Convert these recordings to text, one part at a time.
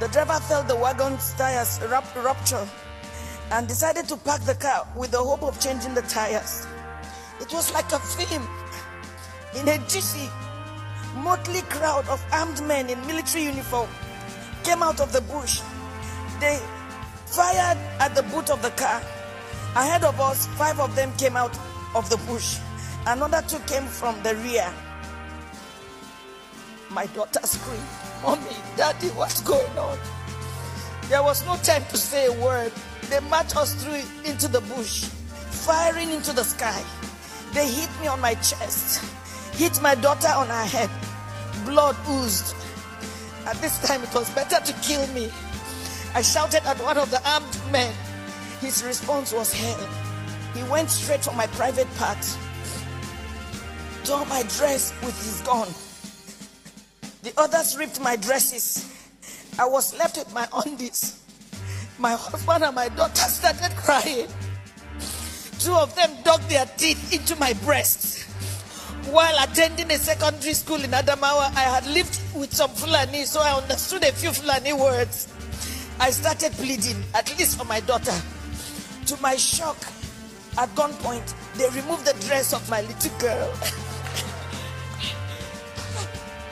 The driver felt the wagon's tires rupture and decided to park the car with the hope of changing the tires. It was like a film. In a GC, motley crowd of armed men in military uniform came out of the bush. They fired at the boot of the car. Ahead of us, 5 of them came out of the bush. Another 2 came from the rear. My daughter screamed, "Mommy, Daddy, what's going on?" There was no time to say a word. They marched us through into the bush, firing into the sky. They hit me on my chest, hit my daughter on her head. Blood oozed. At this time, it was better to kill me. I shouted at one of the armed men. His response was hell. He went straight for my private parts, tore my dress with his gun. The others ripped my dresses. I was left with my undies. My husband and my daughter started crying. 2 of them dug their teeth into my breasts. While attending a secondary school in Adamawa, I had lived with some Fulani, so I understood a few Fulani words. I started pleading, at least for my daughter. To my shock, at gunpoint, they removed the dress of my little girl.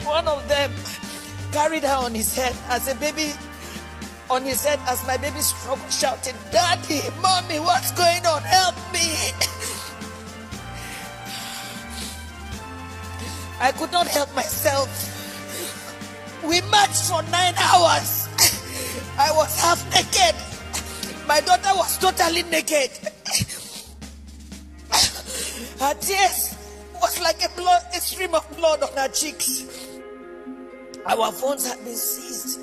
One of them carried her on his head as a baby, as my baby struggled, shouting, "Daddy, Mommy, what's going on? Help me!" I could not help myself. We marched for 9 hours. I was half naked. My daughter was totally naked. Her tears was like a stream of blood on her cheeks. Our phones had been seized.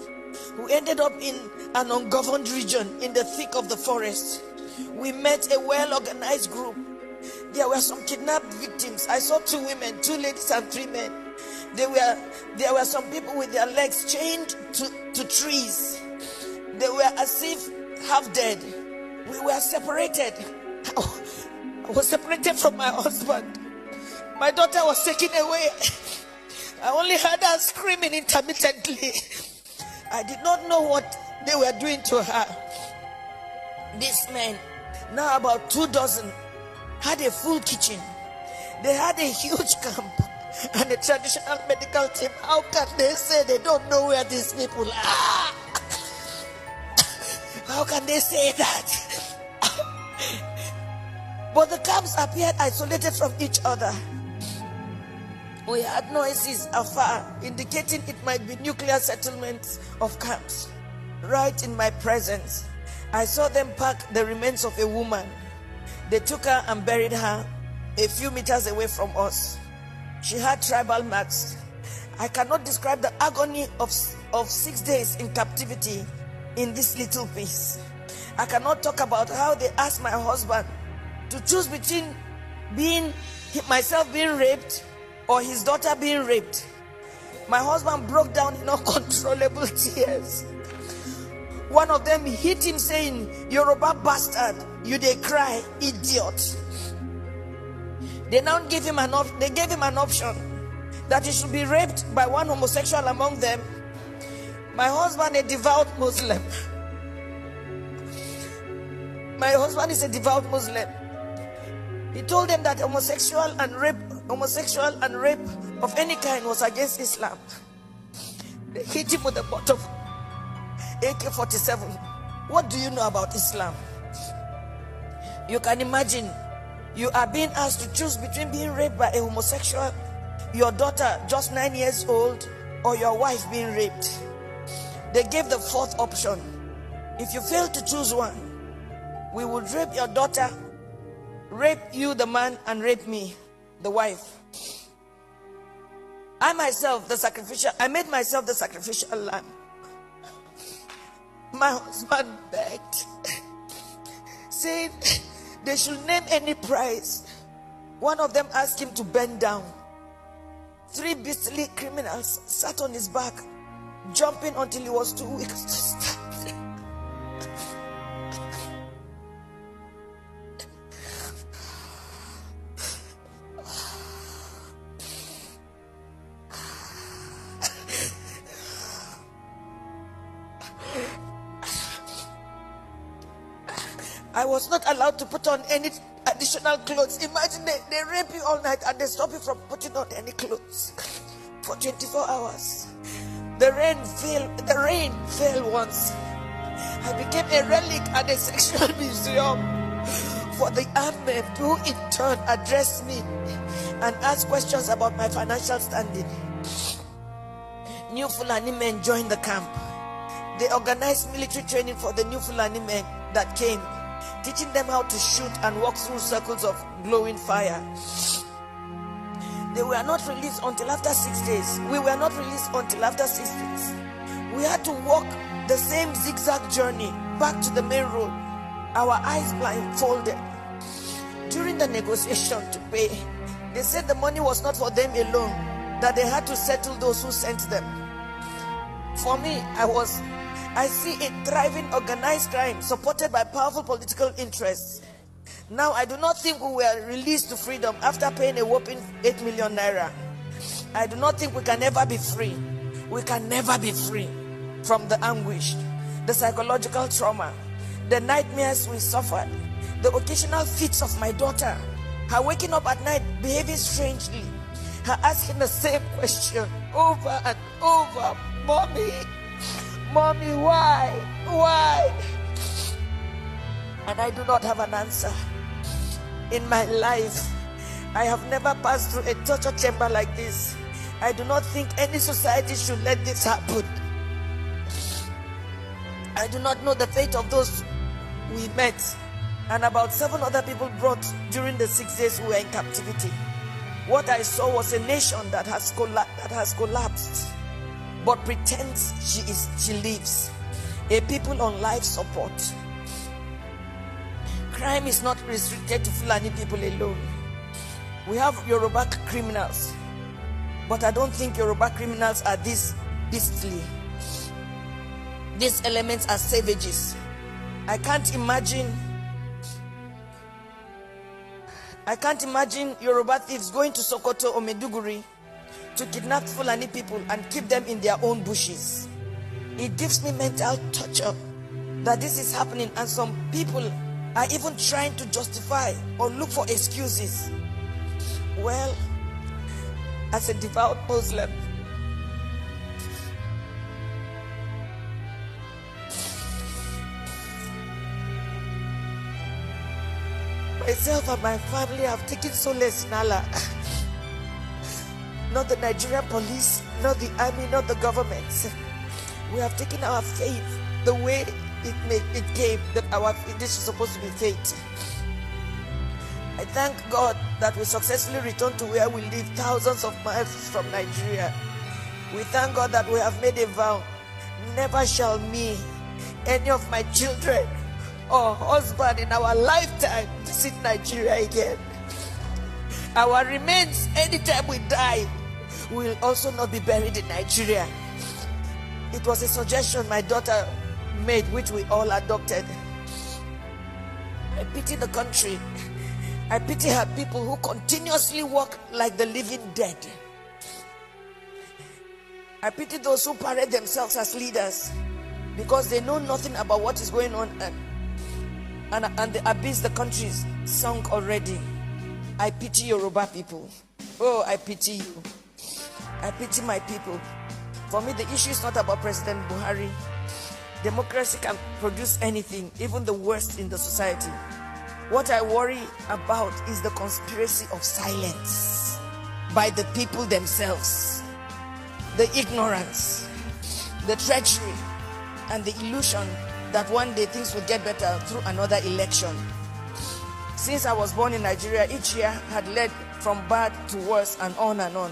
We ended up in an ungoverned region in the thick of the forest. We met a well-organized group. There were some kidnapped victims. I saw 2 women, 2 ladies and 3 men. There were some people with their legs chained to trees. They were as if half dead. We were separated. I was separated from my husband. My daughter was taken away. I only heard her screaming intermittently. I did not know what they were doing to her. These men, now about 2 dozen, had a full kitchen. They had a huge camp and a traditional medical team. How can they say they don't know where these people are? How can they say that? But the camps appeared isolated from each other. We heard noises afar, indicating it might be nuclear settlements of camps. Right in my presence, I saw them pack the remains of a woman. They took her and buried her a few meters away from us. She had tribal marks. I cannot describe the agony of 6 days in captivity in this little piece. I cannot talk about how they asked my husband to choose between myself being raped or his daughter being raped. My husband broke down in uncontrollable tears. One of them hit him saying, "Yoruba bastard, you dey cry, idiot." They now gave him an option that he should be raped by one homosexual among them. My husband, a devout Muslim. My husband is a devout Muslim. He told them that homosexual and rape of any kind was against Islam. They hit him with a butt of AK-47. What do you know about Islam? You can imagine, you are being asked to choose between being raped by a homosexual, your daughter just 9 years old, or your wife being raped. They gave the 4th option. If you fail to choose one, we would rape your daughter, rape you, the man, and rape me, the wife. I made myself the sacrificial lamb. My husband begged, saying they should name any price. One of them asked him to bend down. 3 beastly criminals sat on his back, jumping until he was too weak to stand. I was not allowed to put on any additional clothes. Imagine they rape you all night and they stop you from putting on any clothes for 24 hours. The rain fell once. I became a relic at a sexual museum for the armed men who in turn addressed me and asked questions about my financial standing. New Fulani men joined the camp. They organized military training for the new Fulani men that came, teaching them how to shoot and walk through circles of glowing fire. They were not released until after 6 days. We were not released until after 6 days. We had to walk the same zigzag journey back to the main road, our eyes blindfolded. During the negotiation to pay, they said the money was not for them alone, that they had to settle those who sent them. For me, I see a thriving organized crime supported by powerful political interests. Now, I do not think we were released to freedom after paying a whopping 8 million naira. I do not think we can ever be free. We can never be free from the anguish, the psychological trauma, the nightmares we suffered, the occasional fits of my daughter, her waking up at night behaving strangely, her asking the same question over and over, "Mommy, Mommy, why? Why?" And I do not have an answer. In my life, I have never passed through a torture chamber like this. I do not think any society should let this happen. I do not know the fate of those we met and about 7 other people brought during the 6 days we were in captivity. What I saw was a nation that has collapsed, but pretends she lives. A people on life support. Crime is not restricted to Fulani people alone. We have Yoruba criminals, but I don't think Yoruba criminals are this beastly. These elements are savages. I can't imagine Yoruba thieves going to Sokoto or Maiduguri to kidnap Fulani people and keep them in their own bushes. It gives me mental torture that this is happening, and some people are even trying to justify or look for excuses. Well, as a devout Muslim, myself and my family have taken solace in Allah. Not the Nigerian police, not the army, not the government. We have taken our faith the way it came, that this is supposed to be fate. I thank God that we successfully returned to where we live, thousands of miles from Nigeria. We thank God that we have made a vow: never shall me, any of my children or husband in our lifetime visit Nigeria again. Our remains, anytime we die, will also not be buried in Nigeria. It was a suggestion my daughter made, which we all adopted. I pity the country. I pity her people who continuously walk like the living dead. I pity those who parade themselves as leaders because they know nothing about what is going on and the abyss the country is sunk already. I pity Yoruba people. Oh, I pity you. I pity my people. For me, the issue is not about President Buhari. Democracy can produce anything, even the worst in the society. What I worry about is the conspiracy of silence by the people themselves, the ignorance, the treachery, and the illusion that one day things will get better through another election. Since I was born in Nigeria, each year had led from bad to worse and on and on.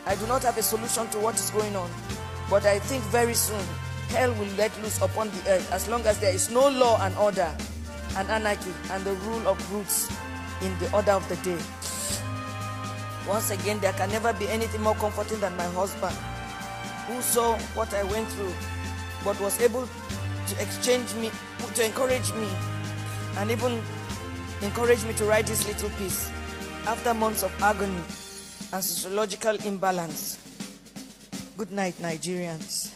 I do not have a solution to what is going on, but I think very soon hell will let loose upon the earth as long as there is no law and order and anarchy and the rule of brutes in the order of the day. Once again, there can never be anything more comforting than my husband, who saw what I went through but was able to encourage me and even encourage me to write this little piece after months of agony and sociological imbalance. Good night, Nigerians.